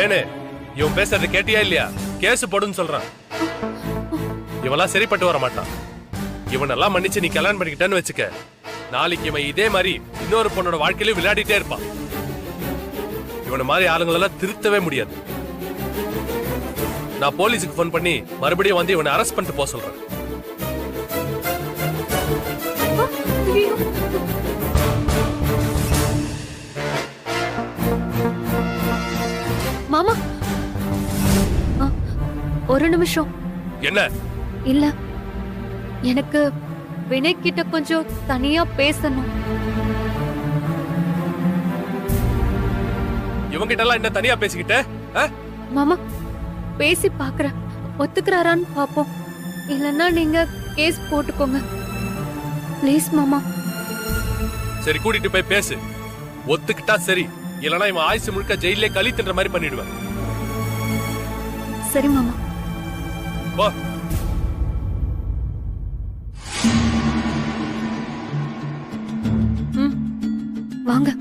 தேனு, இவன் பேசுறது கேட்டியா இல்லையா? கேஸ் போடுன்னு சொல்றான். இவெல்லாம் சரிப்பட்டு வர மாட்டான். இவனெல்லாம் மன்னிச்சு நீ கல்யாணம் பண்ணிக்கிட்டேன்னு வச்சுக்க, நாளைக்கு இவன் இதே மாதிரி இன்னொரு பொண்ணோட வாழ்க்கையில விளையாடிட்டே இருப்பான். இவன மாதிரி ஆளுங்களெல்லாம் திருத்தவே முடியாது. நான் போலீஸுக்கு போன் பண்ணி மறுபடியும் வந்து இவனை அரெஸ்ட் பண்ணிட்டு போக சொல்றேன். மாமா, ஒரு நிமிஷம். என்ன? இல்ல, எனக்கு வினய் கிட்ட கொஞ்சம் தனியா பேசணும். இவங்கிட்ட எல்லாம் என்ன தனியா பேசிக்கிட்ட? மாமா, பேசி பாக்குறேன், ஒத்துக்கிறாரான்னு பாப்போம். இல்லன்னா நீங்க கேஸ் போட்டுக்கோங்க ப்ளீஸ் மாமா. சரி, கூட்டிட்டு போய் பேசு. ஒத்துக்கிட்டா சரி, இல்லனா இவன் ஆயுசு முழுக்க ஜெயிலே களி தின்ற மாதிரி பண்ணிடுவேன். சரி மாமா. வா. வாங்க.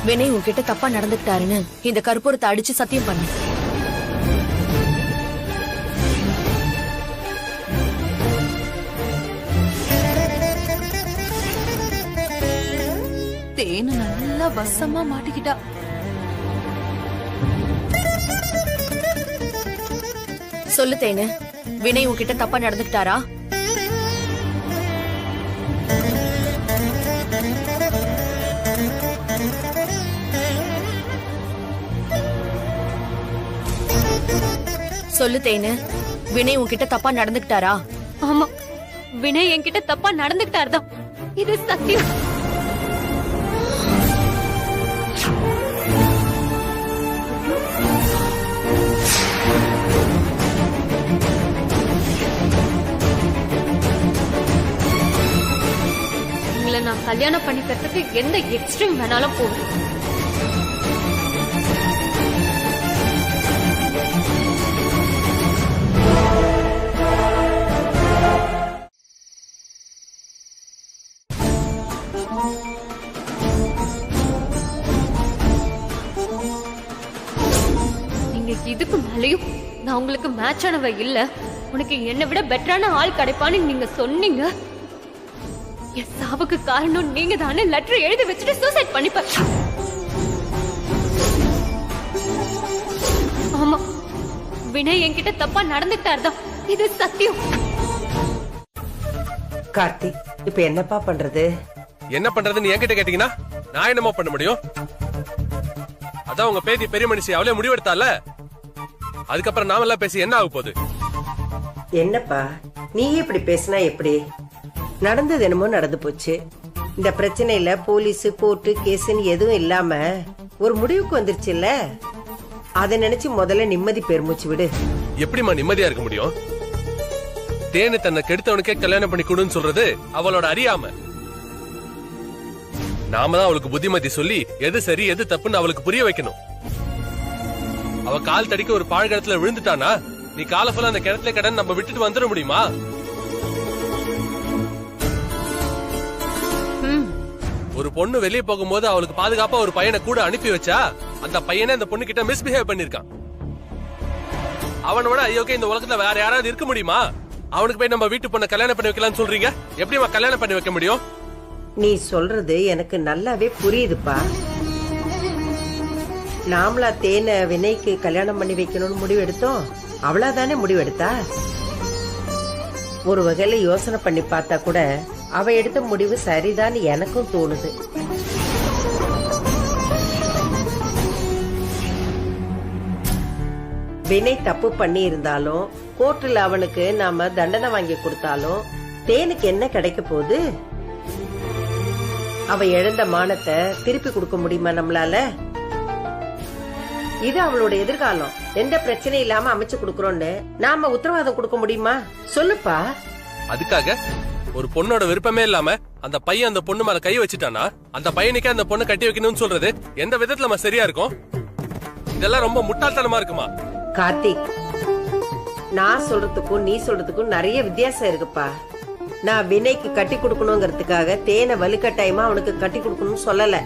வினய் உன்கிட்ட தப்பா நடந்துக்கிட்டாருன்னு இந்த கற்பூரத்தை அடிச்சு சத்தியம் பண்ணு. தேனு நல்லா வசமா மாட்டிக்கிட்டா. சொல்லு தேனு, வினய் உன்கிட்ட தப்பா நடந்துக்கிட்டாரா? சொல்லு தேனு, வினய் உன்கிட்ட தப்பா நடந்துக்கிட்டாரா? ஆமா, வினய் என்கிட்ட தப்பா நடந்துக்கிட்டாருதான், இது சத்தியம். உங்களை நான் கல்யாணம் பண்ணிக்கிறதுக்கு எந்த எக்ஸ்ட்ரீம் வேணாலும் போகும். இதுக்கு மேலயும் நான் உங்களுக்கு மேட்ச் ஆனவ இல்ல, உனக்கு என்னை விட பெட்டரான ஆள் கிடைப்பான்னு நீங்க சொன்னீங்க. என் சாவுக்கு காரணம் நீங்க தானே லெட்டர் எழுதி வச்சுட்டு சூசைட் பண்ணிப்ப. ஆமா, வினய் என்கிட்ட தப்பா நடந்துட்டார்தான், இது சத்தியம். கார்த்தி, இப்ப என்னப்பா பண்றது? என்ன பண்றதுன்னு என்கிட்ட கேட்டீங்கன்னா நான் என்னமா பண்ண முடியும்? அதான் உங்க பேத்தி பெரிய மனுஷி அவளே முடிவெடுத்தால, அதுக்கப்புறம் நாமெல்லாம் பேசி என்ன ஆக போகுது? என்னப்பா நீயே இப்படி பேசினா எப்படி? நடந்தது என்னமோ நடந்து போச்சு. இந்த பிரச்சனையில போலீஸ் கோர்ட்டு கேஸ்ன்னு எதுவும் இல்லாம ஒரு முடிவுக்கு வந்துருச்சு இல்ல, அதை நினைச்சு முதல்ல நிம்மதி பெருமூச்சு விடு. எப்படிமா நிம்மதியா இருக்க முடியும்? தேனு தன்னை கெடுத்தவனுக்கே கல்யாணம் பண்ணி கொடுன்னு சொல்றது அவளோட அறியாம. நாம தான் அவளுக்கு புத்திமதி சொல்லி எது சரி எது தப்புன்னு அவளுக்கு புரிய வைக்கணும். அவ கால் தடிக்க ஒரு பாழ்கடத்துல விழுந்துட்டானா நீ கால ஃபுல்லா அந்த கிணத்துல கடன் நம்ம விட்டுட்டு வந்துட முடியுமா? ஒரு பொண்ணு வெளியே போகும்போது அவளுக்கு பாதுகாப்பா ஒரு பையனை கூட அனுப்பி வச்சா அந்த பையனை அந்த பொண்ணு கிட்ட மிஸ்பிஹேவ் பண்ணிருக்கான். அவனோட ஐயோக்கே இந்த உலகத்துல வேற யாராவது இருக்க முடியுமா? அவனுக்கு போய் நம்ம வீட்டு பொண்ணை கல்யாணம் பண்ணி வைக்கலாம்னு சொல்றீங்க. எப்படிமா கல்யாணம் பண்ணி வைக்க முடியும்? நீ சொல்றது எனக்கு நல்லாவே புரியுதுப்பா. நாமளா தேனை வினய்க்கு கல்யாணம் பண்ணி வைக்கணும்னு முடிவு எடுத்தோம், அவளாதானே முடிவெடுத்தா. ஒரு வகையில யோசனை பண்ணி பார்த்தா கூட அவ எடுத்த முடிவு சரிதான் எனக்கும் தோணுது. வினய் தப்பு பண்ணி இருந்தாலும் கோர்ட்டுல அவனுக்கு நாம தண்டனை வாங்கி கொடுத்தாலும் தேனுக்கு என்ன கிடைக்க போகுது? அவ இழந்த மானத்தை திருப்பி கொடுக்க முடியுமா நம்மளால? இது அவளோட எதிர்காலம். எந்த பிரச்சனை இல்லாம அமைச்சு கொடுக்கறோம்னு நாம உத்தரவாதம் கொடுக்க முடியுமா? சொல்லுப்பா. அதுக்காக ஒரு பொண்ணோட விருப்பமே இல்லாம அந்த பையன் அந்த பொண்ணு மேல கை வச்சுட்டானா அந்த பையனுக்கே அந்த பொண்ணு கட்டி வைக்கணும்னு சொல்றது எந்த விதத்துல நம்ம சரியா இருக்கும்? இதெல்லாம் ரொம்ப முட்டாள்தனமா இருக்குமா? கார்த்திக், நான் சொல்றதுக்கும் நீ சொல்றதுக்கும் நிறைய வித்தியாசம் இருக்குப்பா. நான் வினைக்கு கட்டி கொடுக்கணுங்கிறதுக்காக தேனை வலுக்கட்டாயமா அவனுக்கு கட்டி கொடுக்கணும்னு சொல்லல.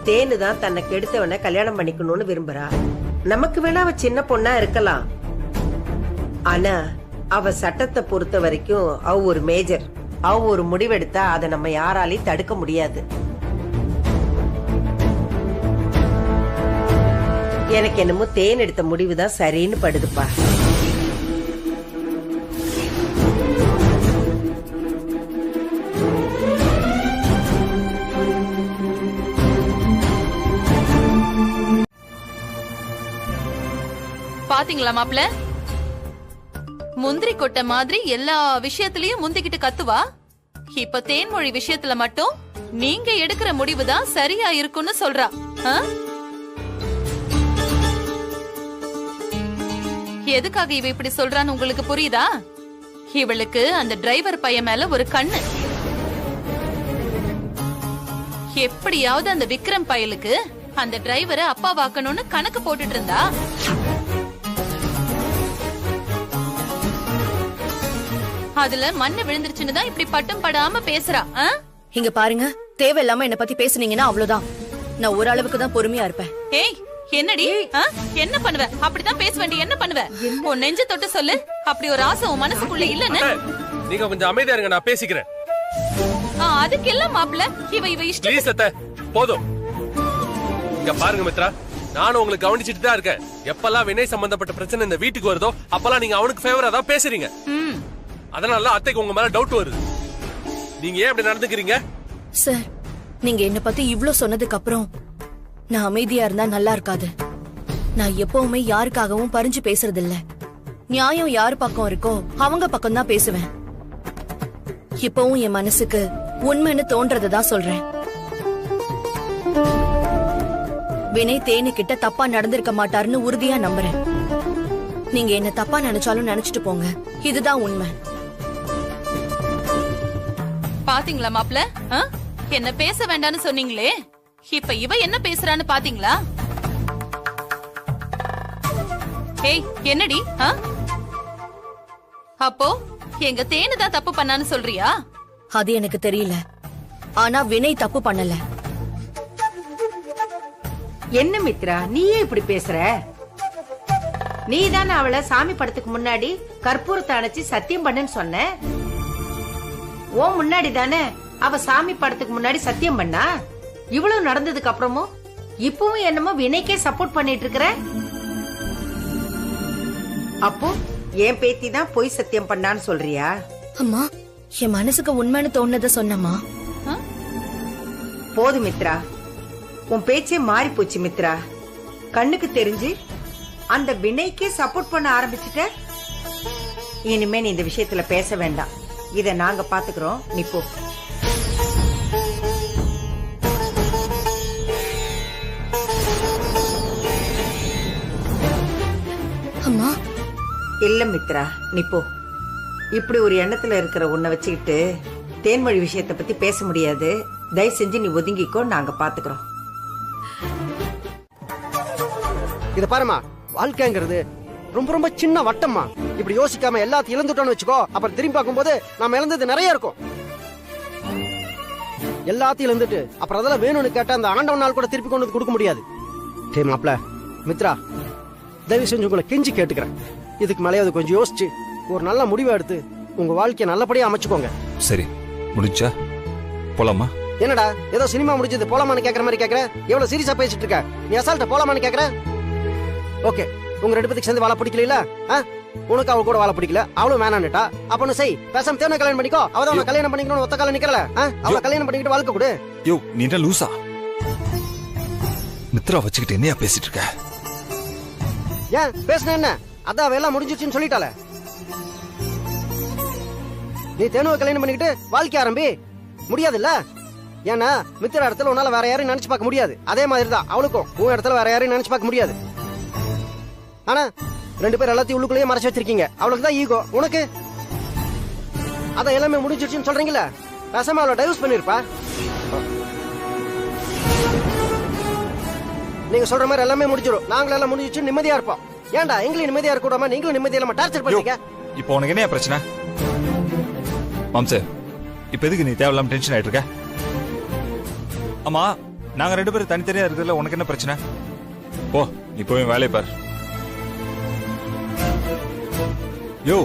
தேனு தான் தன்னை கெடுத்தவனை கல்யாணம் பண்ணிக்கணும்னு விரும்புறா. நமக்கு வேணா அவ சின்ன பொண்ணா இருக்கலாம், ஆனா அவ சட்டத்தை பொறுத்த வரைக்கும் அவ ஒரு மேஜர். அவ ஒரு முடிவெடுத்தா அதை நம்ம யாராலையும் தடுக்க முடியாது. எனக்கு என்னமோ தேன் எடுத்த முடிவுதான் சரின்னு படுதுப்பா. பாத்தீங்களா மாப்ள, முந்திரி கொட்டை மாதிரி எல்லா விஷயத்திலயும் முந்திக்கிட்டு கத்துவா. இப்ப தேன்மொழி விஷயத்துல மட்டும் நீங்க எடுக்கிற முடிவுதான் சரியா இருக்கும்னு சொல்றா. எதுக்காக இவ இப்படி சொல்றான்னு உங்களுக்கு புரியுதா? இவளுக்கு அந்த டிரைவர் பையன் மேல ஒரு கண்ணு. எப்படியாவது அந்த விக்ரம் பயலுக்கு அந்த டிரைவரை அப்பா வாக்கணும்னு கணக்கு போட்டுட்டு இருந்தா. அதுல மண்ணு விழுந்துருச்சுன்னு தான் இப்படி பட்டம் படாம பேசுறா. இங்க பாருங்க, தேவையில்லாம என்ன பத்தி பேசுனீங்கன்னா அவ்வளவுதான். நான் ஓரளவுக்கு தான் பொறுமையா இருப்பேன். ஏய், என்னடி என்ன பண்ணுவ? அப்படிதான் பேச வேண்டிய என்ன பண்ணுவ? உன் நெஞ்சு தொட்டு சொல்லு. அப்படி ஒரு ஆசை உன் மனசுக்குள்ள இல்லன்னு. நீங்க கொஞ்சம் அமைதியா இருங்க, நான் பேசிக்கிறேன். அதுக்கு எல்லாம் மாப்ள இவ இஷ்டம். ப்ளீஸ் அத்தை, போதும். இங்க பாருங்க மித்ரா, நானும் உங்களுக்கு கவனிச்சுட்டு தான் இருக்கேன். எப்பெல்லாம் வினய் சம்பந்தப்பட்ட பிரச்சனை இந்த வீட்டுக்கு வருதோ அப்பெல்லாம் நீங்க அவனுக்கு ஃபேவரா தான் பேசுறீங்க. அதனால அத்தைக்கு உங்க மேல டவுட் வருது. நீங்க ஏன் அப்படி நடந்துக்கிறீங்க? சார், நீங்க என்ன பத்தி இவ்ளோ சொன்னதுக்கு அப்புறம் நான் அமைதியா இருந்தா நல்லா இருக்காது. நான் எப்பவுமே யாருக்காகவும் பறிஞ்சு பேசுறது இல்ல. நியாயம் யார் பக்கம் இருக்கோ அவங்க பக்கம் தான் பேசுவேன். இப்பவும் என் மனசுக்கு உண்மைன்னு தோன்றதான் சொல்றேன். வினய் தேனு கிட்ட தப்பா நடந்திருக்க மாட்டாருன்னு உறுதியா நம்புறேன். நீங்க என்ன தப்பா நினைச்சாலும் நினைச்சிட்டு போங்க, இதுதான் உண்மை. பாத்தீங்களா மாப்ள, என்ன பேச வேண்டாம்னு சொன்னீங்களே, இப்ப இவ என்ன பேசுறான்னு பாத்தீங்களா? ஏய், என்னடி? அப்போ எங்க தேனு தான் தப்பு பண்ணான்னு சொல்றியா? அது எனக்கு தெரியல, ஆனா வினய் தப்பு பண்ணல. என்ன மித்ரா, நீயே இப்படி பேசுற? நீ தானே அவளை சாமி படத்துக்கு முன்னாடி கற்பூரத்தை அணைச்சு சத்தியம் பண்ணுன்னு சொன்ன. ஓ முன்னாடி தானே அவ சாமி படத்துக்கு முன்னாடி சத்தியம் பண்ணா. இவ்வளவு நடந்ததுக்கு அப்புறமும் இப்பவும் என்னமோ வினைக்கே சப்போர்ட் பண்ணிட்டு இருக்கிற. அப்போ என் பேத்தி தான் பொய் சத்தியம் பண்ணான்னு சொல்றியா? அம்மா, என் மனசுக்கு உண்மைன்னு தோணுனத சொன்னம்மா. போது மித்ரா, உன் பேச்சே மாறி போச்சு மித்ரா. கண்ணுக்கு தெரிஞ்சு அந்த வினைக்கே சப்போர்ட் பண்ண ஆரம்பிச்சுட்ட. இனிமே நீ இந்த விஷயத்துல பேச வேண்டாம், இத நாங்க பாத்துக்கிறோம், நீ போ. அம்மா, இல்ல மித்ரா, நீ போ. இப்படி ஒரு எண்ணத்துல இருக்கிற உன்னை வச்சுக்கிட்டு தேன்மொழி விஷயத்தை பத்தி பேச முடியாது. தயவு செஞ்சு நீ ஒதுங்கிக்கோ, நாங்க பாத்துக்கிறோம். இத பாருமா, வாழ்க்கைங்கிறது ரொம்ப ரொம்ப சின்ன வட்டம்மா. இப்படி யோசிக்காம எல்லாத்தையும் இழந்துட்டோம்னு வச்சுக்கோ, அப்புறம் திரும்பி பார்க்கும்போது நாம இழந்தது நிறைய இருக்கும். எல்லாத்தையும் இழந்துட்டு அப்புறம் அதெல்லாம் வேணும்னு கேட்டா அந்த ஆண்டவனால் கூட திருப்பி கொண்டு வந்து கொடுக்க முடியாது. டே மாப்ள, மித்ரா, தயவு செஞ்சு உங்களை கெஞ்சி கேட்டுக்கிறேன். இதுக்கு மேலே அது கொஞ்சம் யோசிச்சு ஒரு நல்ல முடிவை எடுத்து உங்க வாழ்க்கையை நல்லபடியா அமைச்சுக்கோங்க. சரி, முடிஞ்சா போலாமா? என்னடா ஏதோ சினிமா முடிஞ்சது போலாமான்னு கேக்குற மாதிரி கேக்குற? எவ்வளவு சீரியஸா பேசிட்டு இருக்க நீ? அசால்ட்ட போலாமான்னு கேக்குற? ஓகே, உங்க ரெண்டு பேருக்கு சேர்ந்து வாழ பிடிக்கல. உனக்கு அவ கூட வாழ பிடிக்கல, அவளும் வேணான்னுட்டா. அப்ப செய், பேசாம தேவனை கல்யாணம் பண்ணிக்கோ. அவதான் கல்யாணம் பண்ணிக்கணும் ஒத்த கால நிக்கல. அவளை கல்யாணம் பண்ணிக்கிட்டு வாழ்க்கை கொடு. யோ, நீ என்ன லூசா? மித்ரா வச்சுக்கிட்டு என்னையா பேசிட்டு இருக்க? ஏன் பேசுன என்ன? அதான் அவ எல்லாம் முடிஞ்சிருச்சுன்னு சொல்லிட்டாளே. நீ தேனுவை கல்யாணம் பண்ணிக்கிட்டு வாழ்க்கை ஆரம்பி. முடியாதுல்ல? ஏன்னா மித்திர இடத்துல உன்னால வேற யாரையும் நினைச்சு பார்க்க முடியாது. அதே மாதிரிதான் அவளுக்கும் உன் இடத்துல வேற யாரையும் நினைச்சு பார்க்க முடியாது. ஆனா 2 பேர் எல்லாத்தையும் உள்ளுக்குள்ளேயே மறைச்சு வச்சிருக்கீங்க. அவளுக்கு தான் ஈகோ, உனக்கு அதான் எல்லாமே முடிஞ்சிருச்சுன்னு சொல்றீங்களா? ரசமா அவளை டைவர்ஸ் பண்ணிருப்பா. நீங்க சொல்ற மாதிரி எல்லாமே முடிஞ்சிடும். நாங்களும் எல்லாம் முடிஞ்சிச்சு நிம்மதியா இருப்போம். ஏன்டா எங்களையும் நிம்மதியா இருக்க கூடாம நீங்களும் நிம்மதியா இல்லாம டார்ச்சர் பண்றீங்க? இப்போ உனக்கு என்ன பிரச்சனை? மாம்சே, இப்ப எதுக்கு நீ தேவையில்லாம டென்ஷன் ஆயிட்டு இருக்க? ஆமா, நாங்க 2 பேரும் தனித்தனியா இருக்கிறதுல உனக்கு என்ன பிரச்சனை? போ, நீ போய் வேலையை பாரு. யோ,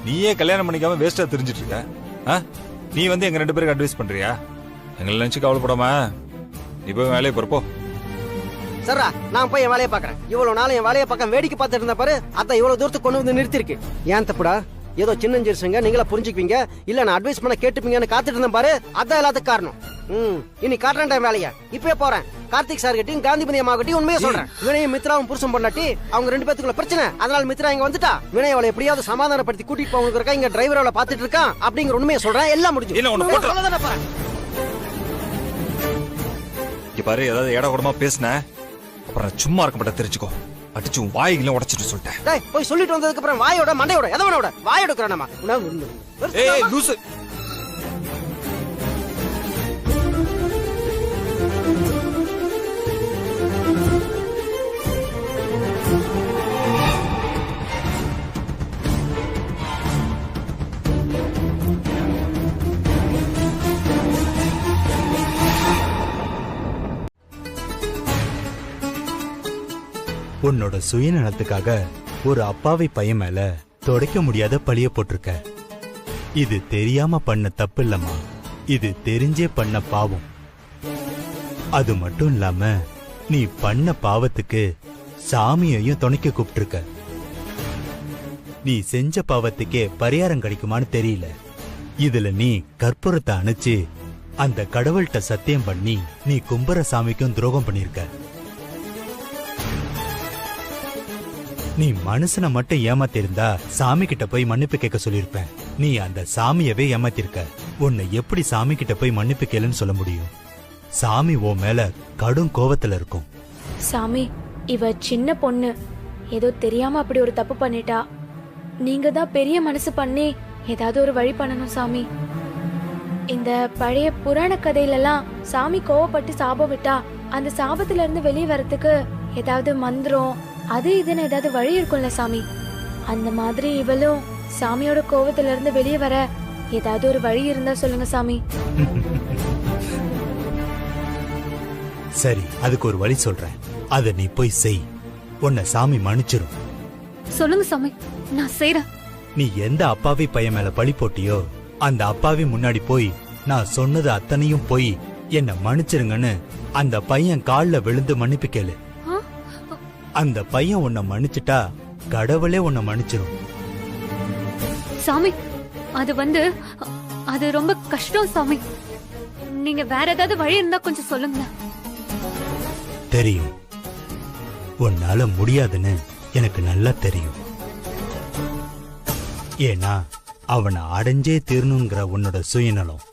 நீயே கல்யாணம் பண்ணிக்காம வேஸ்டா தெரிஞ்சிட்டு இருக்க. நீ வந்து எங்க 2 பேருக்கு அட்வைஸ் பண்றியா? எங்களை நினைச்சு கவலைப்படாம நீ போய் வேலையை பாருப்போ. சரா, நான் போய் என் வேலையை பாக்குறேன். இவ்வளவு நாள் என் வேலையை பார்க்க வேடிக்கை பார்த்துட்டு இருந்த பாரு, அதான் இவ்வளவு தூரத்துக்கு கொண்டு வந்து நிறுத்திருக்கு. ஏன் தப்புடா? ஏதோ சின்னஞ்சிருச்சுங்க, நீங்களா புரிஞ்சுக்குவீங்க, இல்ல நான் அட்வைஸ் பண்ண கேட்டுப்பீங்கன்னு காத்துட்டு இருந்தேன் பாரு, அதான் எல்லாத்துக்கும் காரணம். இனி காட்டுறேன் டைம் வேலையா. இப்பவே போறேன். கார்த்திக் சார் கிட்டையும் காந்திமதி அம்மா கிட்டையும் உண்மையை சொல்றேன். வினயும் மித்ராவும் புருஷன் பண்ணாட்டி அவங்க 2 பேத்துக்குள்ள பிரச்சனை. அதனால மித்ரா இங்க வந்துட்டா. வினய் அவளை எப்படியாவது சமாதானப்படுத்தி கூட்டிட்டு போங்க. இங்க டிரைவர் அவளை பாத்துட்டு இருக்கான் அப்படிங்கிற உண்மையை சொல்றேன். எல்லாம் முடிஞ்சு பாரு. ஏதாவது ஏடா கூடமா பேசின அப்புறம் சும்மா இருக்க மாட்டேன், தெரிஞ்சுக்கோ. அடிச்சு வாய்களை உடைச்சிட்டு சொல்லிட்டேன். போய் சொல்லிட்டு வந்ததுக்கு அப்புறம் வாயோட மண்டையோட எதவனோட வாயோட லூசு. உன்னோட சுயநலத்துக்காக ஒரு அப்பாவி பையன் மேல துடைக்க முடியாத பழிய போட்டிருக்க. இது தெரியாம பண்ண தப்பு இல்லம்மா, இது தெரிஞ்சே பண்ண பாவம். அது மட்டும் இல்லாம நீ பண்ண பாவத்துக்கு சாமியையும் துணைக்க கூப்பிட்டிருக்க. நீ செஞ்ச பாவத்துக்கே பரிகாரம் கிடைக்குமான்னு தெரியல. இதுல நீ கற்பூரத்தை அணைச்சு அந்த கடவுள்கிட்ட சத்தியம் பண்ணி நீ கும்புற சாமிக்கும் துரோகம் பண்ணிருக்க. நீ மனுஷனை மட்டும் ஏமாத்திருந்தா சாமி கிட்ட போய் மன்னிப்பு கேட்க சொல்லிருப்பேன். நீ அந்த சாமியவே ஏமாத்திருக்க. உன்னை எப்படி சாமி கிட்ட போய் மன்னிப்பு கேளுன்னு சொல்ல முடியும்? சாமி உன் மேல கடும் கோவத்துல இருக்கும். சாமி, இவ சின்ன பொண்ணு, ஏதோ தெரியாம அப்படி ஒரு தப்பு பண்ணிட்டா. நீங்க தான் பெரிய மனசு பண்ணி ஏதாவது ஒரு வழி பண்ணணும் சாமி. இந்த பழைய புராண கதையிலலாம் சாமி கோவப்பட்டு சாபம் விட்டா அந்த சாபத்துல இருந்து வெளியே வரத்துக்கு ஏதாவது மந்திரம் அது இதுன்னு ஏதாவது வழி இருக்கும்ல சாமி. அந்த மாதிரி இவளும் சாமியோட கோவத்துல இருந்து வெளியே வர ஏதாவது ஒரு வழி இருந்தா சொல்லுங்க சாமி. சரி, அதுக்கு ஒரு வழி சொல்றேன். அத நீ போய் செய். உன்னை சாமி மன்னிச்சிரும். சொல்லுங்க சாமி, நான் செய்றேன். நீ எந்த அப்பாவி பையன் மேல பழி போட்டியோ அந்த அப்பாவி முன்னாடி போய் நான் சொன்னது அத்தனையும் போய் என்ன மன்னிச்சிருங்கன்னு அந்த பையன் கால்ல விழுந்து மன்னிப்பு கேளு. அந்த பையன் உன்னை மன்னிச்சுட்டா கடவுளே உன்னை மன்னிச்சிரும். சாமி, அது ரொம்ப கஷ்டம் சாமி. நீங்க வேற ஏதாவது வழி இருந்தா கொஞ்சம் சொல்லுங்க. தெரியும், உன்னால முடியாதுன்னு எனக்கு நல்லா தெரியும். ஏன்னா அவனை அடைஞ்சே தீரணுங்கிற உன்னோட சுயநலம்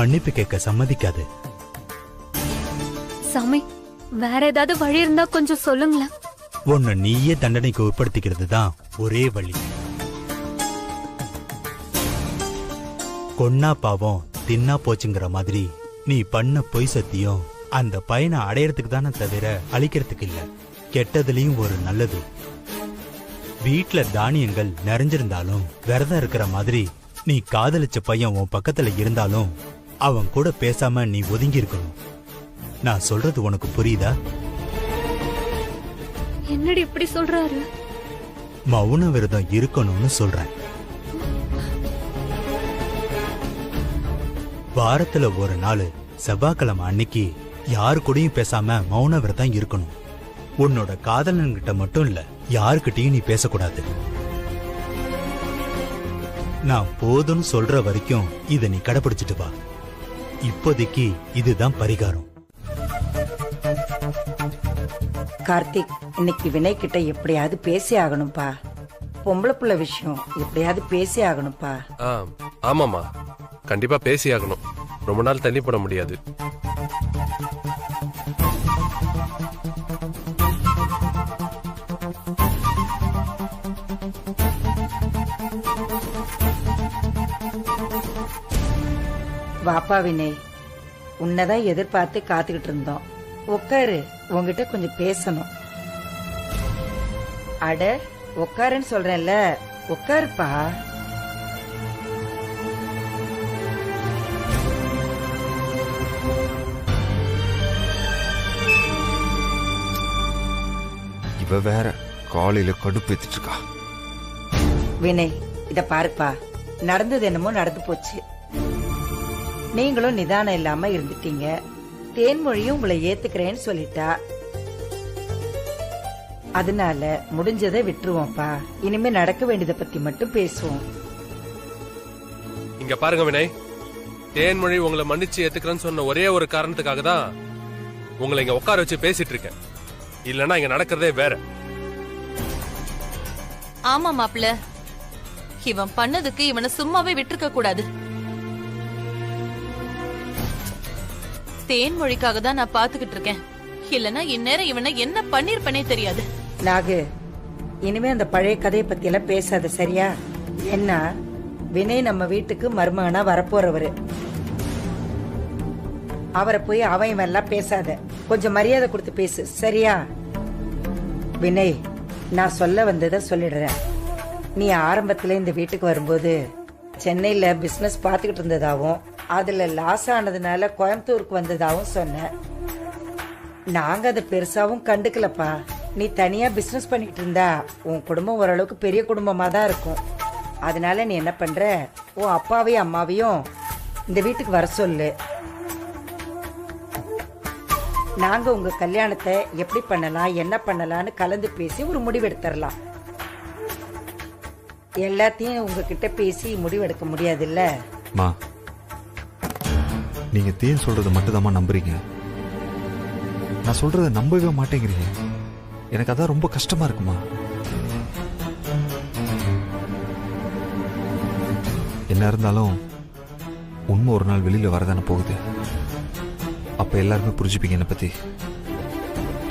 மன்னிப்பு கேட்க சம்மதிக்காது. சாமி, வேற ஏதாவது வழி இருந்தா கொஞ்சம் சொல்லுங்களேன். உன்னை நீயே தண்டனைக்கு உட்படுத்திக்கிறது தான் ஒரே வழி. கொன்னா பாவம் தின்னா போச்சுங்கிற மாதிரி நீ பண்ண பொய் சத்தியம் அந்த பையனை அடையறதுக்கு தானே தவிர அழிக்கிறதுக்கு இல்ல. கெட்டதுலயும் ஒரு நல்லது. வீட்ல தானியங்கள் நிறைஞ்சிருந்தாலும் விரதம் இருக்கிற மாதிரி நீ காதலிச்ச பையன் உன் பக்கத்துல இருந்தாலும் அவன் கூட பேசாம நீ ஒதுங்கி இருக்கணும். நான் சொல்றது உனக்கு புரியுதா? என்னடி இப்படி சொல்றாரு? மௌன விரதம் இருக்கணும்னு சொல்றேன். வாரத்துல ஒரு நாள் செவ்வாய்க்கிழமை அன்னைக்கு யாரு கூடயும் பேசாம மௌன விரதம் இருக்கணும். உன்னோட காதலன்கிட்ட மட்டும் இல்ல, யாருக்கிட்டையும் நீ பேசக்கூடாது. நான் போதும்னு சொல்ற வரைக்கும் இத நீ கடைபிடிச்சிட்டு வா. இப்போதைக்கு இதுதான் பரிகாரம். கார்த்திக், இன்னைக்கு வினய் கிட்ட எப்படியாவது பேசி ஆகணும்பா. பொம்பளை புள்ள விஷயம் எப்படியாவது பேசி ஆகணும்பா. ஆமாமா, கண்டிப்பா பேசி ஆகணும். ரொம்ப நாள் தள்ளி போட முடியாது. வாப்பா வினய், உன்னதான் எதிர்பார்த்து காத்துக்கிட்டு இருந்தோம். உட்காரு, உங்ககிட்ட கொஞ்சம் பேசணும். அட உட்காருன்னு சொல்றேன்ல, உட்காருப்பா. இவ வேற காலையில கடுப்பேத்திட்டு இருக்கா. வினய், இத பாருப்பா, நடந்தது என்னமோ நடந்து போச்சு. நீங்களும் நிதானம் இல்லாம இருந்துட்டீங்க. தேன்மொழியும் உங்களை ஏத்துக்கிறேன்னு சொல்லிட்டா. அதனால முடிஞ்சதை விட்டுருவோம்ப்பா. இனிமே நடக்க வேண்டியதை பத்தி மட்டும் பேசுவோம். இங்க பாருங்க வினய், தேன்மொழி உங்களை மன்னிச்சு ஏத்துக்கிறேன்னு சொன்ன ஒரே ஒரு காரணத்துக்காக தான் உங்களை இங்க உட்கார வச்சு பேசிட்டு இருக்கேன். இல்லன்னா இங்க நடக்கிறதே வேற. ஆமா மாப்பிள்ள, இவன் பண்ணதுக்கு இவனை சும்மாவே விட்டுருக்க கூடாது. தேன்மொழிக்காக தான் நான் பாத்துக்கிட்டு இருக்கேன். இல்லனா இந்நேரம் இவனை என்ன பண்ணிருப்பனே தெரியாது. நாகு, இனிமே அந்த பழைய கதையை பத்தி எல்லாம் பேசாத, சரியா? என்ன, வினய் நம்ம வீட்டுக்கு மருமகனா வரப்போறவரு. அவரை போய் அவன் எல்லாம் பேசாத. கொஞ்சம் மரியாதை கொடுத்து பேசு, சரியா? வினய், நான் சொல்ல வந்ததை சொல்லிடுறேன். நீ ஆரம்பத்துல இந்த வீட்டுக்கு வரும்போது சென்னையில பிசினஸ் பாத்துக்கிட்டு இருந்ததாவும் அதுல லாஸ் ஆனதுனால கோயம்புத்தூருக்கு வந்ததாவும் சொன்ன. நாங்க அதை பெருசாவும் கண்டுக்கலப்பா. நீ தனியா பிசினஸ் பண்ணிட்டு இருந்தா உன் குடும்பம் ஓரளவுக்கு பெரிய குடும்பமா தான் இருக்கும். அதனால நீ என்ன பண்ற, உன் அப்பாவையும் அம்மாவையும் இந்த வீட்டுக்கு வர சொல்லு. நாங்க உங்க கல்யாணத்தை எப்படி பண்ணலாம், என்ன பண்ணலாம்னு கலந்து பேசி ஒரு முடிவெடுத்துடலாம். எல்லாத்தையும் உங்ககிட்ட பேசி முடிவெடுக்க முடியாதுல்ல. மா, நீங்க தேன் சொல்றத மட்டும்தாம்மா நம்புறீங்க. நான் சொல்றத நம்பவே மாட்டேங்கிறீங்க. எனக்கு அதான் ரொம்ப கஷ்டமா இருக்குமா. என்ன இருந்தாலும் உண்மை ஒரு நாள் வெளியில வரதானே போகுது. அப்ப எல்லாருமே புரிஞ்சுப்பீங்க என்ன பத்தி.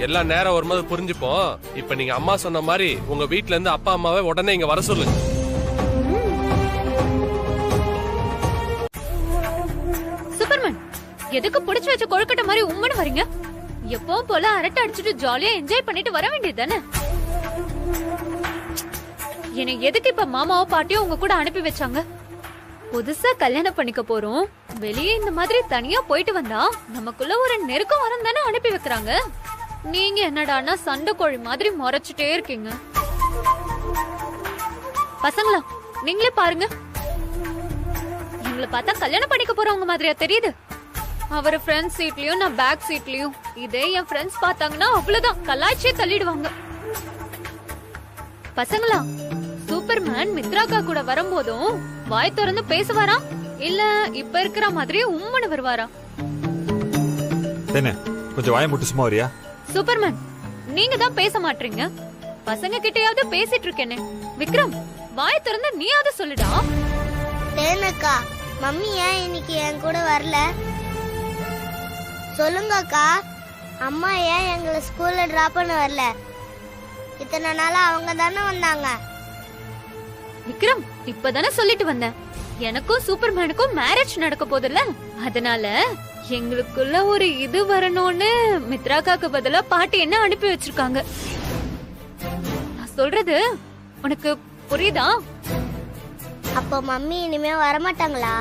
எல்லா நேரம் வரும்போது புரிஞ்சுப்போம். இப்ப நீங்க அம்மா சொன்ன மாதிரி உங்க வீட்ல இருந்து அப்பா அம்மாவை உடனே இங்க வர சொல்லுங்க. சூப்பர்மேன், எதுக்கு புடிச்சு வச்ச கொழுக்கட்டை மாதிரி உம்மன்னு வரீங்க? எப்பவும் போல அரட்டை அடிச்சுட்டு ஜாலியா என்ஜாய் பண்ணிட்டு வர வேண்டியது தானே. என்னை எதுக்கு இப்ப மாமாவோ பாட்டியோ உங்க கூட அனுப்பி வச்சாங்க? புதுசா கல்யாணம் பண்ணிக்க போறோம், வெளியே இந்த மாதிரி தனியா போயிட்டு வந்தா நமக்குள்ள ஒரு நெருக்கம் வரும் தானே அனுப்பி வைக்கிறாங்க. நீங்க என்னடானா சண்டை கோழி மாதிரி முறைச்சிட்டே இருக்கீங்க. பசங்களா, நீங்களே பாருங்க, எங்களை பார்த்தா கல்யாணம் பண்ணிக்க போறவங்க மாதிரியா தெரியுது? அவர் ஃப்ரண்ட் சீட்லயும் நான் பேக் சீட்லயும். இதே என் ஃப்ரெண்ட்ஸ் பார்த்தாங்கன்னா அவ்வளவுதான், கலாய்ச்சே தள்ளிடுவாங்க. பசங்களா, சூப்பர்மேன் மித்ராக்கா கூட வரும்போதும் வாய் திறந்து பேசுவாரா, இல்ல இப்ப இருக்கிற மாதிரி உம்மனு வருவாரா? கொஞ்சம் வாய முட்டு சும்மா வரியா? சூப்பர்மேன், நீங்க தான் பேச மாட்டீங்க. பசங்க கிட்டயாவது பேசிட்டு இருக்கேனே. விக்ரம், வாய் திறந்து நீயாவது சொல்லுடா. தேனக்கா, மம்மி ஏன் இன்னைக்கு என் கூட வரல? சொல்லுங்க அக்கா, அம்மா ஏன் எங்களை ஸ்கூல்ல டிராப் பண்ண வரல? இத்தனை நாளா அவங்க தானே வந்தாங்க. விக்ரம், இப்பதானே சொல்லிட்டு வந்தேன், எனக்கும் சூப்பர்மேனுக்கும் மேரேஜ் நடக்க போதில்ல, அதனால எங்களுக்குள்ள ஒரு இது வரணும்னு மித்ராக்காக்கு பதிலா பாட்டி என்ன அனுப்பி வச்சிருக்காங்க. நான் சொல்றது உனக்கு புரியுதா? அப்போ மம்மி இனிமே வரமாட்டாங்களா?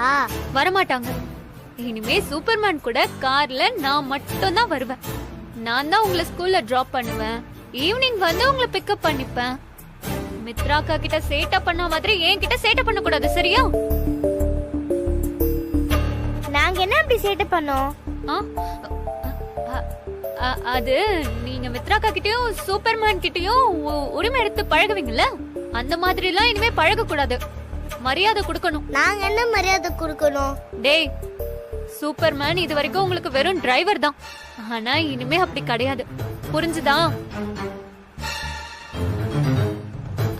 வரமாட்டாங்க. இனிமே சூப்பர்மேன் கூட கார்ல நான் மட்டும் தான் வருவேன். நான் தான் உங்களை ஸ்கூல்ல டிராப் பண்ணுவேன், ஈவினிங் வந்து உங்களை பிக்கப் பண்ணிப்பேன். மித்ராக்கா கிட்ட சேட்டை பண்ண மாதிரி என்கிட்ட சேட்டை பண்ண கூடாது, சரியா? நாங்க என்ன அப்படி சேட்டை பண்ணோம்? அது நீங்க மித்ராக்கா கிட்டயும் சூப்பர்மேன் கிட்டயும் உரிமை எடுத்து பழகுவீங்கல்ல, அந்த மாதிரி எல்லாம் இனிமே பழக கூடாது. மரியாதை கொடுக்கணும். நாங்க என்ன மரியாதை கொடுக்கணும்? டேய், சூப்பர்மேன் இது வரைக்கும் உங்களுக்கு வெறும் டிரைவர் தான். ஆனா இனிமே அப்படி கிடையாது, புரிஞ்சுதா?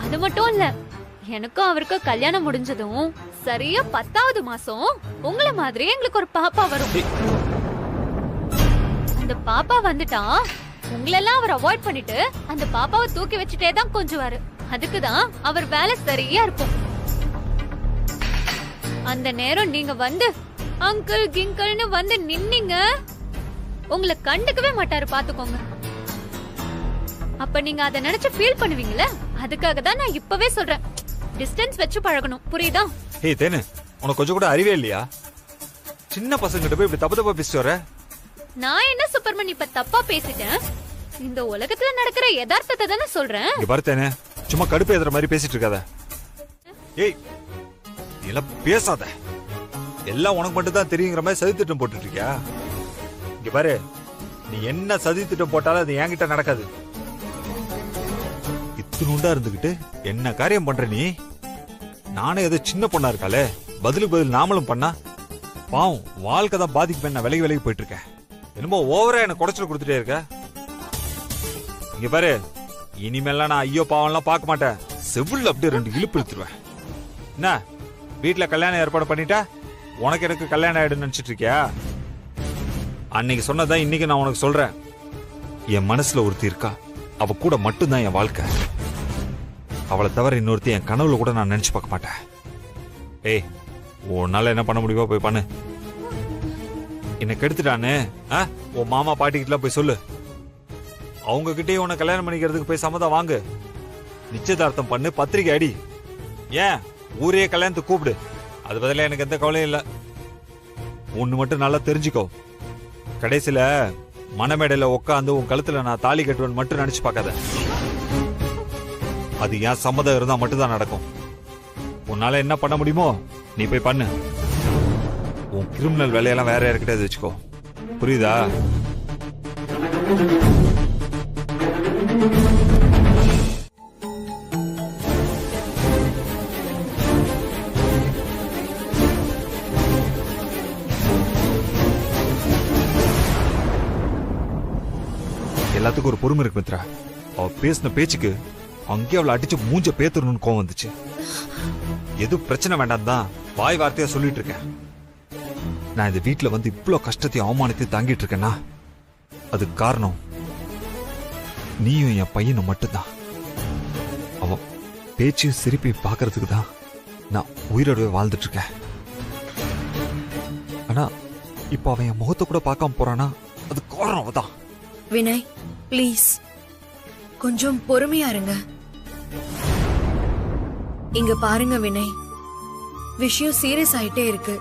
அது மட்டும் இல்ல, எனக்கும் அவருக்கும் கல்யாணம் முடிஞ்சதும் சரியா 10வது மாசம் உங்களை மாதிரி எங்களுக்கு ஒரு பாப்பா வரும். அந்த பாப்பா வந்துட்டா உங்களெல்லாம் அவர் அவாய்ட் பண்ணிட்டு அந்த பாப்பாவை தூக்கி வச்சுட்டே தான் கொஞ்சுவாரு. அதுக்குதான் அவர் வேலை சரியா இருக்கும். அந்த நேரம் நீங்க வந்து அங்கிள் கிங்கிள்னு வந்து நின்னீங்க, உங்களை கண்டுக்கவே மாட்டாரு, பாத்துக்கோங்க. அப்ப நீங்க அதை நினைச்சு ஃபீல் பண்ணுவீங்கல்ல, அதுக்காக தான் நான் இப்பவே சொல்றேன், டிஸ்டன்ஸ் வச்சு பழகணும், புரியுதா? ஏய் தேனு, உனக்கு கொஞ்சம் கூட அறிவே இல்லையா? சின்ன பசங்கிட்ட போய் இப்படி தப்பு தப்பா பேசிட்டு வர. நான் என்ன சூப்பர்மேன் இப்ப தப்பா பேசிட்டேன்? இந்த உலகத்துல நடக்கிற யதார்த்தத்தை தானே சொல்றேன். இங்க பாரு தேனு, சும்மா கடுப்பு ஏத்துற மாதிரி பேசிட்டு இருக்காத. ஏய் நீ எல்லாம் பேசாத, எல்லாம் உனக்கு மட்டும் தான் தெரியுங்கிற மாதிரி சதி திட்டம் போட்டுட்டு இருக்கியா? இங்க பாரு, நீ என்ன சதி திட்டம் போட்டாலும் அது என்கிட்ட நடக்காது. இத்தினுண்டா இருந்துகிட்டு என்ன காரியம் பண்ற நீ? நானே ஏதோ சின்ன பொண்ணா இருக்காளே, பதிலுக்கு பதில் நாமளும் பண்ணா பாவம் வாழ்க்கை தான் பாதிக்கு. நான் விலகி விலகி போயிட்டு இருக்கேன், என்னமோ ஓவரா எனக்கு குடைச்சல் கொடுத்துட்டே இருக்க. இங்க பாரு, இனிமேலாம் நான் ஐயோ பாவம்லாம் பார்க்க மாட்டேன், செவில்ல அப்படியே 2 இழுப்பு இழுத்துருவேன். என்ன வீட்டுல கல்யாணம் ஏற்பாடு பண்ணிட்டா உனக்கு எனக்கு கல்யாணம் ஆயிடுன்னு நினைச்சிட்டு இருக்கியா? அன்னைக்கு சொன்னதான் இன்னைக்கு நான் உனக்கு சொல்றேன். என் மனசுல ஒருத்தி இருக்கா, அவ கூட மட்டும்தான் என் வாழ்க்கை. அவளை தவிர இன்னொருத்தி என் கனவுல கூட நான் நினைச்சு பார்க்க மாட்டேன். ஏய் உன்னால என்ன பண்ண முடியுமோ போய் பண்ணு. என்ன கெடுத்துட்டானே உன் மாமா பாட்டிக்கிட்ட போய் சொல்லு, அவங்க கிட்டே உன்னை கல்யாணம் பண்ணிக்கிறதுக்கு போய் சம்மதம் வாங்கு, நிச்சயதார்த்தம் பண்ணு, பத்திரிக்கை அடி. ஏன் ஊரே கல்யாணத்துக்கு கூப்பிடு, அது பதிலா எனக்கு எந்த கவலையும் இல்ல. ஒண்ணு மட்டும் நல்லா தெரிஞ்சுக்கோ, கடைசியில மணமேடையில உட்காந்து உன் கழுத்துல நான் தாலி கட்டுவேன் மட்டும் நினைச்சு பார்க்காத. அது ஏன் சம்மதம் இருந்தா மட்டும்தான் நடக்கும். உன்னால என்ன பண்ண முடியுமோ நீ போய் பண்ணு. உன் கிரிமினல் வேலையெல்லாம் வேற யாருக்கிட்ட வச்சுக்கோ, புரியுதா? எல்லாத்துக்கும் ஒரு பொறுமை இருக்கு மித்ரா. அவ பேசின பேச்சுக்கு அங்கே அவளை அடிச்சு மூஞ்ச பேத்துறணும்னு கோவம் வந்துச்சு. எது பிரச்சனை வேண்டாம் தான் வாய் வார்த்தையா சொல்லிட்டு இருக்கேன். நான் இந்த வீட்டுல வந்து இவ்வளவு கஷ்டத்தையும் அவமானத்தையும் தாங்கிட்டு இருக்கேன்னா அது காரணம் நீயும் என் பையனும் மட்டும்தான். அவன் பேச்சையும் சிரிப்பையும் பாக்குறதுக்கு தான் நான் உயிரோடவே வாழ்ந்துட்டு இருக்கேன். ஆனா இப்ப அவன் என் முகத்தை கூட பார்க்காம போறானா அது காரணம் அவதான். வினய் ப்ளீஸ் கொஞ்சம் பொறுமையா இருங்க. இங்க பாருங்க வினய், விஷயம் சீரியஸ் ஆயிட்டே இருக்கு.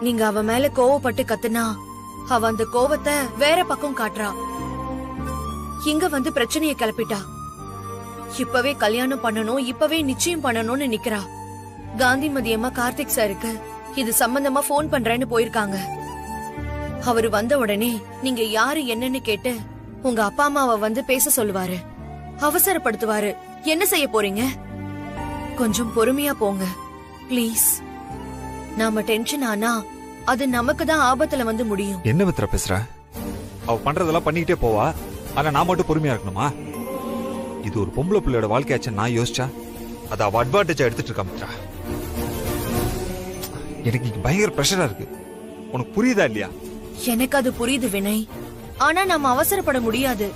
நீங்க அவ மேல கோவப்பட்டு கத்துனா அவ அந்த கோவத்தை வேற பக்கம் காட்டுறா, இங்க வந்து பிரச்சனைய கிளப்பிட்டா. இப்பவே கல்யாணம் பண்ணணும், இப்பவே நிச்சயம் பண்ணணும்னு நிக்கிறா. காந்திமதி அம்மா கார்த்திக் சாருக்கு இது சம்பந்தமா போன் பண்றேன்னு போயிருக்காங்க. அவரு வந்த உடனே நீங்க யாரு என்னன்னு கேட்டு உங்க அப்பா அம்மாவை வந்து பேச சொல்லுவாரு, அவசரப்படுத்துவாரு. என்ன செய்ய போறீங்க? கொஞ்சம் பொறுமையா போங்க ப்ளீஸ். நாம டென்ஷன் ஆனா அது நமக்கு தான் ஆபத்துல வந்து முடியும். என்ன மித்ரா பேசுற? அவ பண்றதெல்லாம் பண்ணிக்கிட்டே போவா, ஆனா நான் மட்டும் பொறுமையா இருக்கணுமா? இது ஒரு பொம்பளை பிள்ளையோட வாழ்க்கையாச்சு நான் யோசிச்சா அதை அவ அட்வான்டேஜா எடுத்துட்டு இருக்கா மித்ரா. எனக்கு இங்க பயங்கர பிரஷரா இருக்கு, உனக்கு புரியுதா இல்லையா? எனக்கு அது புரியுது வினய், ஆனா நாம அவசரப்பட முடியாது.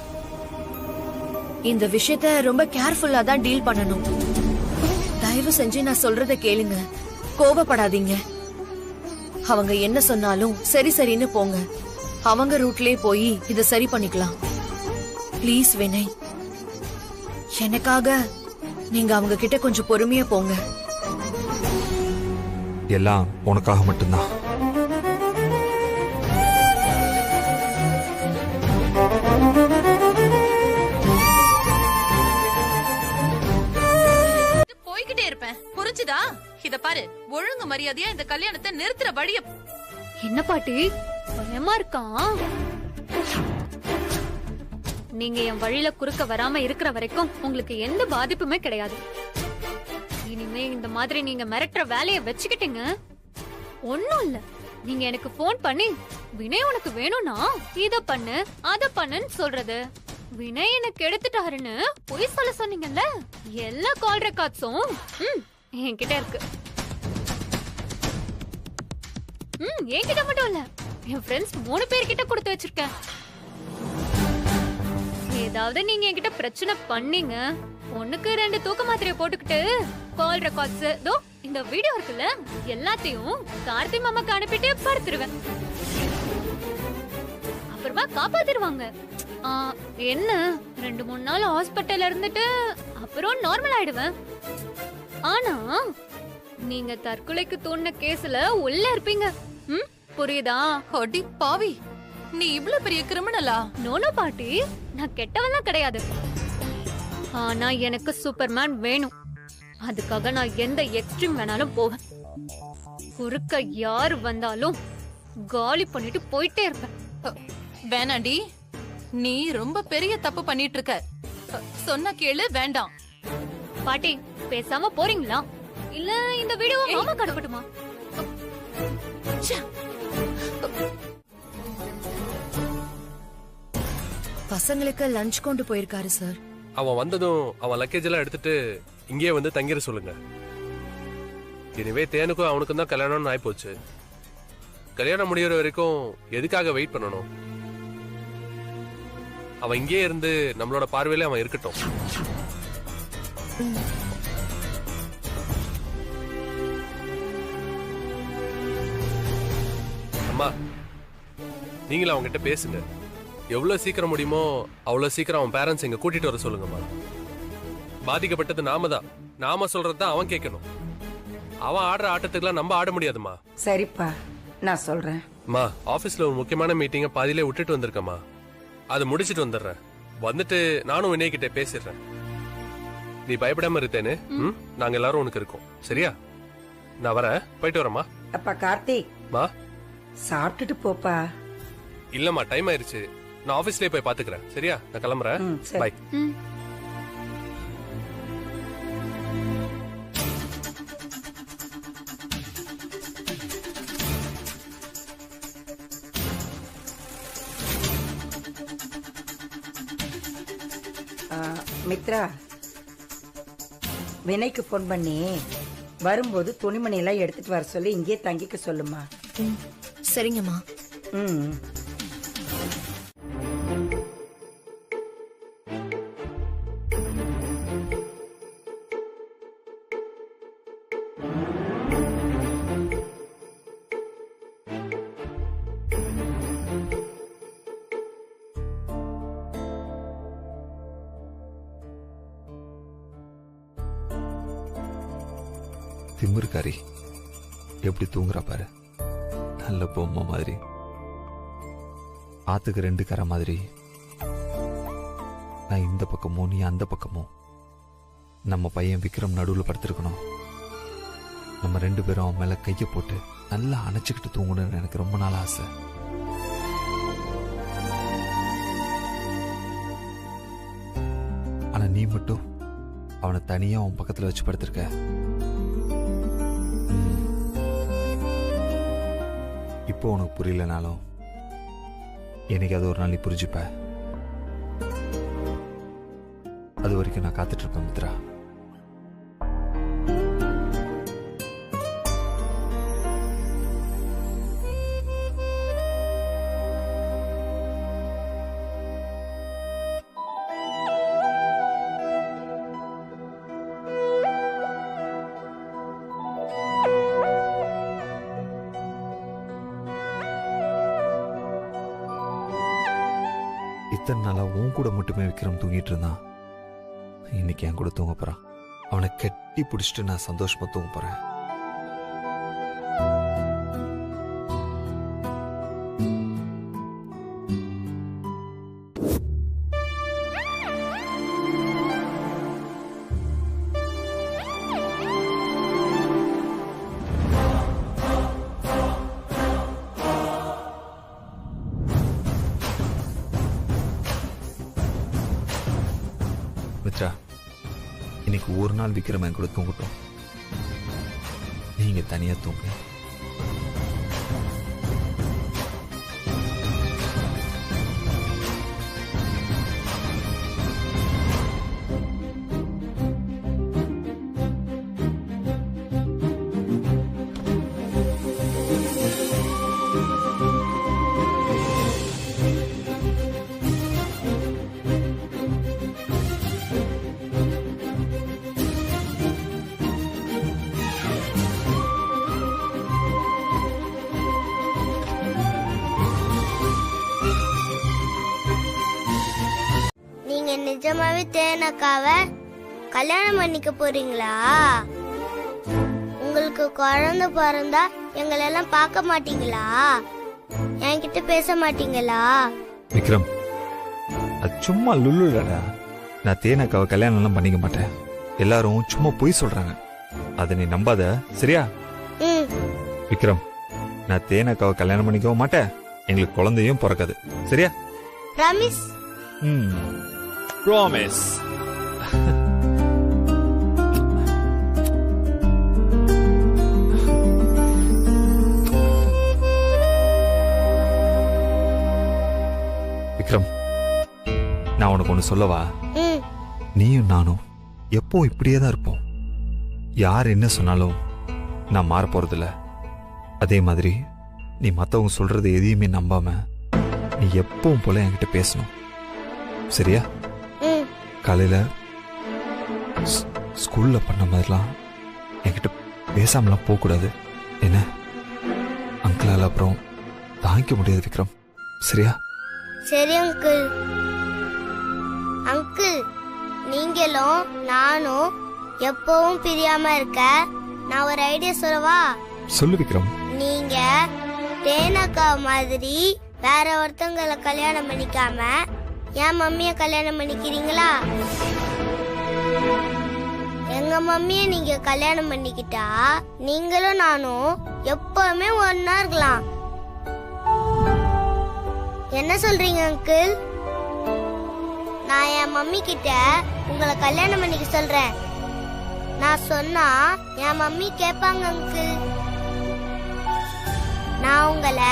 இந்த விஷயத்த ரொம்ப கேர்ஃபுல்லா தான் டீல் பண்ணணும். தயவு செஞ்சு நான் சொல்றத கேளுங்க, கோபப்படாதீங்க. அவங்க என்ன சொன்னாலும் சரி சரின்னு போங்க. அவங்க ரூட்லயே போய் இத சரி பண்ணிக்கலாம். ப்ளீஸ் வினய், எனக்காக நீங்க அவங்க கிட்ட கொஞ்சம் பொறுமையா போங்க. எல்லாம் உனக்காக மட்டும்தான். போய்கிட்டே இருப்பேன், புரிஞ்சுதா? இத பாரு, ஒழுங்கு மரியாதையா இந்த கல்யாணத்தை நிறுத்துற வழிய. என்ன பாட்டி பயமா இருக்கான்? நீங்க என் வழியில குறுக்க வராம இருக்கிற வரைக்கும் உங்களுக்கு எந்த பாதிப்புமே கிடையாது. இனிமே இந்த மாதிரி நீங்க மிரட்டுற வேலைய வச்சுக்கிட்டீங்க, ஒண்ணும் இல்ல, நீங்க எனக்கு ஃபோன் பண்ணி வினய் உனக்கு வேணும்னா இத பண்ணு அத பண்ணுன்னு சொல்றது, வினய் எனக்கு எடுத்துட்டாருன்னு பொய் சொல்ல சொன்னீங்கல்ல, எல்லா கால் ரெக்கார்ட்ஸும் என்கிட்ட இருக்கு. என்கிட்ட மட்டும் இல்ல, என் ஃப்ரெண்ட்ஸ் 3 பேர்கிட்ட கொடுத்து வச்சிருக்கேன். ஏதாவது நீங்க என்கிட்ட பிரச்சனை பண்ணீங்க, ஒண்ணுக்கு 2 தூக்க மாத்திரையை போட்டுக்கிட்டு கால் ரெக்கார்ட்ஸ் தோ இந்த வீடியோ இருக்குல்ல எல்லாத்தையும் கார்த்தி மாமாக்கு அனுப்பிட்டு படுத்துருவேன். அப்புறமா காப்பாத்திடுவாங்க. என்ன 2-3 நாள் ஹாஸ்பிட்டல்ல இருந்துட்டு அப்புறம் நார்மல் ஆயிடுவேன். ஆனா நீங்க தற்கொலைக்கு தோணுன கேஸ்ல உள்ள இருப்பீங்க. புரியுதா? அடி பாவி, நீ இவ்வளவு பெரிய கிரிமினலா? நோனோ பாட்டி, நான் கெட்டவெல்லாம் கிடையாது. ஆனா எனக்கு சூப்பர்மேன் வேணும். அதுக்காக நான் எந்த எக்ஸ்ட்ரீம் வேணாலும் போவேன். குறுக்க யாரு வந்தாலும் காலி பண்ணிட்டு போயிட்டே இருப்பேன். வேணாண்டி, நீ ரொம்ப பெரிய தப்பு பண்ணிட்டு இருக்க. சொன்ன கேளு, வேண்டாம். பாட்டி பேசாம போறீங்களா? இல்ல இந்த வீடியோ மாமா கடப்பட்டுமா? பசங்களுக்கு லஞ்ச் கொண்டு போயிருக்காரு சார். அவன் வந்ததும் அவன் லக்கேஜ் எல்லாம் எடுத்துட்டு இங்கேயே வந்து தங்கிட சொல்லுங்க. இனிவே தேனுக்கும் அவனுக்கும் தான் கல்யாணம்னு ஆயி போச்சு. கல்யாணம் முடியற வரைக்கும் எதுக்காக வெயிட் பண்ணணும்? அவன் இங்கேயே இருந்து நம்மளோட பார்வையில அவன் இருக்கட்டும். அம்மா, நீங்களும் அவங்க கிட்ட பேசுங்க. எவ்வளவு சீக்கிரம் முடியுமோ அவ்வளவு சீக்கிரம் அவன் பேரண்ட்ஸ் இங்க கூட்டிட்டு வர சொல்லுங்கம்மா. பாதிக்கப்பட்டது நாம தான். நாம சொல்றதுதான் அவன் கேட்கணும். அவன் ஆடுற ஆட்டத்துக்குலாம் நம்ம ஆட முடியாதுமா. சரிப்பா, நான் சொல்றேன். அம்மா, ஆபீஸ்ல ஒரு முக்கியமான மீட்டிங்க பாதியிலே விட்டுட்டு வந்திருக்கம்மா. அதை முடிச்சிட்டு வந்துடுறேன். வந்துட்டு நானும் வினய் கிட்ட பேசிடுறேன். நீ பயப்படாம இருத்தேன்னு நாங்க எல்லாரும் உனக்கு இருக்கோம். சரியா? நான் வரேன், போயிட்டு வரேம்மா. அப்பா கார்த்திக், மா சாப்பிட்டுட்டு போப்பா. இல்லம்மா, டைம் ஆயிருச்சு. நான் ஆபீஸ்லயே போய் பாத்துக்கிறேன். சரியா? நான் கிளம்புறேன். பை. மித்ரா, வினய்க்கு போன் பண்ணி வரும்போது துணிமணி எல்லாம் எடுத்துட்டு வர சொல்லி இங்கே தங்கிக்க சொல்லுமா. சரிங்கம்மா. திமிருக்காரி எப்படி தூங்குறா பாரு. நல்ல பொம்மை மாதிரி, ஆத்துக்கு 2 கரை மாதிரி. நான் இந்த பக்கமோ நீ அந்த பக்கமோ, நம்ம பையன் விக்ரம் நடுவில் படுத்திருக்கணும். நம்ம 2 பேரும் அவன் மேல கையை போட்டு நல்லா அணைச்சுக்கிட்டு தூங்கணும்னு எனக்கு ரொம்ப நாள் ஆசை. ஆனா நீ மட்டும் அவனை தனியா அவன் பக்கத்துல வச்சு படுத்திருக்க. இப்போ உனக்கு புரியலனாலும் எனக்கு அது ஒரு நாள் நீ புரிஞ்சுப்ப. அது வரைக்கும் நான் காத்துட்டு இருப்பேன் மித்ரா. இத்தனை நாளா உன் கூட மட்டுமே விக்ரம் தூங்கிட்டு இருந்தான். இன்னைக்கு என் கூட தூங்க போறான். அவனை கட்டி பிடிச்சிட்டு நான் சந்தோஷமா தூங்க போறேன். மித்ரா, இன்னைக்கு ஒரு நாள் விக்ரம் என் கூட தூங்கட்டும். நீங்க தனியா தூங்க. நிஜமாவே தேனக்காவை கல்யாணம் பண்ணிக்க போறீங்களா? உங்களுக்கு குழந்தை பிறந்தா எங்களெல்லாம் பார்க்க மாட்டீங்களா? என்கிட்ட பேச மாட்டீங்களா? விக்ரம், அது சும்மா லுல்லுடா. நான் தேனக்காவை கல்யாணம் எல்லாம் பண்ணிக்க மாட்டேன். எல்லாரும் சும்மா பொய் சொல்றாங்க, அதை நீ நம்பாத, சரியா? விக்ரம், நான் தேனக்காவை கல்யாணம் பண்ணிக்கவும் மாட்டேன், எங்களுக்கு குழந்தையும் பிறக்காது, சரியா? ப்ராமிஸ்? ப்ராமிஸ். விக்ரம், நான் உனக்கு ஒண்ணு சொல்லவா? நீயும் நானும் எப்போ இப்படியே தான் இருப்போம். யார் என்ன சொன்னாலும் நான் மாற போறதில்ல. அதே மாதிரி நீ மத்தவங்க சொல்றது எதையுமே நம்பாம நீ எப்பவும் போல என்கிட்ட பேசணும், சரியா? காலையில ஸ்கூல்ல பண்ண மாதிரிலாம் என்கிட்ட பேசாமலாம் போக கூடாது, என்ன? அங்கிளால அப்புறம் தாங்கிக்க முடியாது விக்ரம், சரியா? சரி அங்கிள். அங்கிள், நீங்களும் நானும் எப்பவும் பிரியாம இருக்க நான் ஒரு ஐடியா சொல்லவா? சொல்லு விக்ரம். நீங்க தேனக்கா மாதிரி வேற ஒருத்தங்களை கல்யாணம் பண்ணிக்காம என் மம்மிய கல்யாணம் பண்ணிக்கிறீங்களா? எங்க மம்மிய நீங்க கல்யாணம் பண்ணிக்கிட்டா நீங்களும் நானும் எப்பவுமே ஒன்னா இருக்கலாம். என்ன சொல்றீங்க அங்கிள்? நான் என் மம்மி கிட்ட உங்களை கல்யாணம் பண்ணிக்க சொல்றேன். நான் சொன்னா என் மம்மி கேட்பாங்க அங்கிள். நான் உங்களை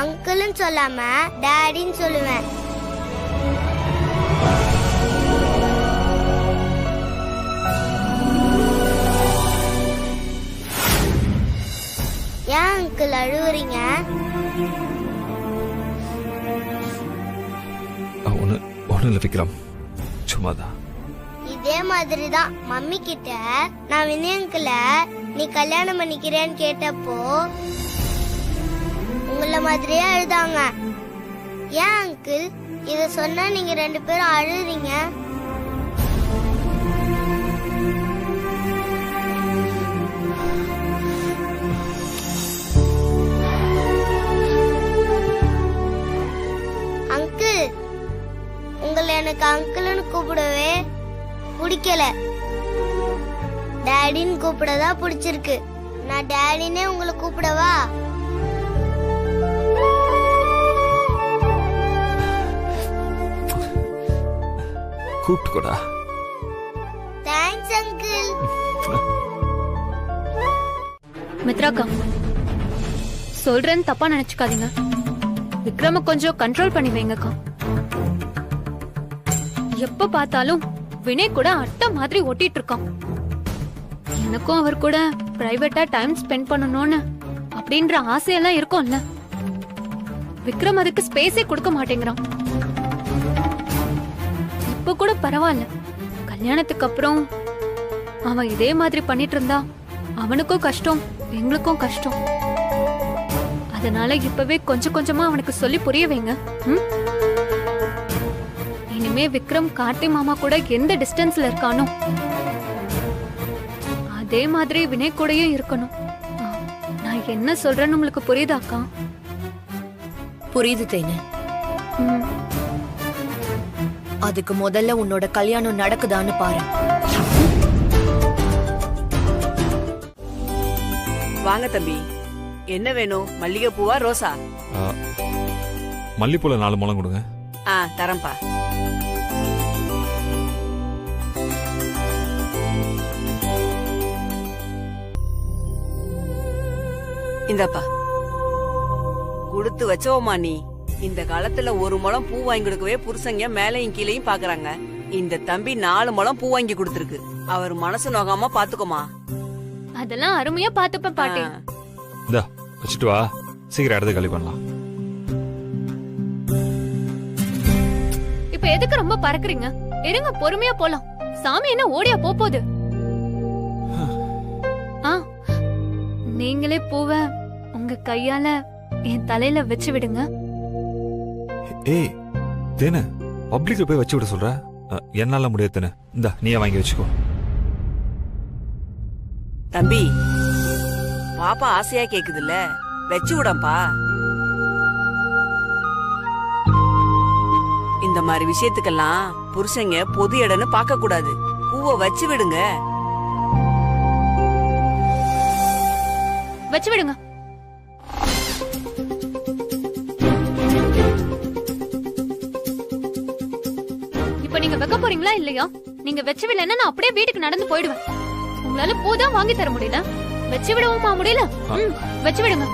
அங்கிள்னு சொல்லாம டாடின்னு சொல்லுவேன். ஏன் அங்கிள் அழுவுறீங்க? ஒண்ணு இல்ல விக்ரம், சும்மாதான். இதே மாதிரிதான் மம்மி கிட்ட நான் வினய் அங்கிள நீ கல்யாணம் பண்ணிக்கிறேன்னு கேட்டப்போ உங்கள மாதிரியே அழுதாங்க. ஏன் அங்கிள் இத சொன்னா நீங்க ரெண்டு பேரும் அழுறீங்க? அங்கிள், உங்களை எனக்கு அங்கிள்னு கூப்பிடவே பிடிக்கல, டாடின்னு கூப்பிடதான் பிடிச்சிருக்கு. நான் டாடினே உங்களை கூப்பிடவா? கூப்பிட்டுக்கோடா. Thanks uncle. மித்ராக்கா, சொல்றேன்னு தப்பா நினைச்சுக்காதீங்க. விக்ரம கொஞ்சம் கண்ட்ரோல் பண்ணி வைங்கக்கா. எப்ப பார்த்தாலும் வினய் கூட அட்டை மாதிரி ஒட்டிட்டு இருக்கான். எனக்கும் அவர் கூட பிரைவேட்டா டைம் ஸ்பெண்ட் பண்ணணும்னு அப்படின்ற ஆசையெல்லாம் இருக்கும்ல. விக்ரம் அதுக்கு ஸ்பேஸே கொடுக்க மாட்டேங்கிறான். இப்ப கூட பரவாயில்ல, கல்யாணத்துக்கு அப்புறம் அவன் இதே மாதிரி பண்ணிட்டு இருந்தா அவனுக்கும் கஷ்டம், எங்களுக்கும் கஷ்டம். அதனால இப்பவே கொஞ்சம் கொஞ்சமா அவனுக்கு சொல்லி புரிய வைங்க. இனிமே விக்ரம் கார்த்தி மாமா கூட எந்த டிஸ்டன்ஸ்ல இருக்கானோ அதே மாதிரி வினய் கூடயும் இருக்கணும். நான் என்ன சொல்றேன்னு உங்களுக்கு புரியுதாக்கா? புரியுது தேனு. அதுக்கு முதல்ல உன்னோட கல்யாணம் நடக்குதான்னு பாரு. வாங்க தம்பி, என்ன வேணும்? மல்லிகை பூவா ரோசா? மல்லிப்பூல 4 முழம் கொடுங்க. தரம்பா. இந்தப்பா, கொடுத்து வச்சோமா நீ. இந்த காலத்துல 1 முழம் பூ வாங்கி கொடுக்கவே புருஷங்க மேலையும் கீழையும் பாக்குறாங்க. இந்த தம்பி 4 முழம் பூ வாங்கி கொடுத்திருக்கு. அவர் மனசு நோகாம பாத்துக்கோமா. அதெல்லாம் அருமையா பாத்துப்பேன் பாட்டி. இந்தா வச்சுட்டு வா, சீக்கிரம் இடத்த காலி பண்ணலாம். இப்ப எதுக்கு ரொம்ப பறக்குறீங்க? இருங்க, பொறுமையா போலாம். சாமி என்ன ஓடியா போகுது? நீங்களே பூவ உங்க கையால என் தலையில வச்சு விடுங்க. ஏய் தேனு, பப்ளிக்ல போய் வச்சு விட சொல்ற? என்னால முடியாதுன்னு இந்த நீயே வாங்கி வச்சுக்கோ. தம்பி பாப்பா ஆசையா கேக்குதுல்ல, வச்சு விடப்பா. இந்த மாதிரி விஷயத்துக்கெல்லாம் புருஷங்க பொது இடம்னு பார்க்க கூடாது. பூவை வச்சு விடுங்க. வச்சு விடுங்க. இப்ப நீங்க வைக்க போறீங்களா இல்லையா? நீங்க வச்சு விடலன்னா நான் அப்படியே வீட்டுக்கு நடந்து போயிடுவேன். உங்களால பூதான் வாங்கி தர முடியல, வச்சு விடவுமா முடியல? வச்சு விடுங்க.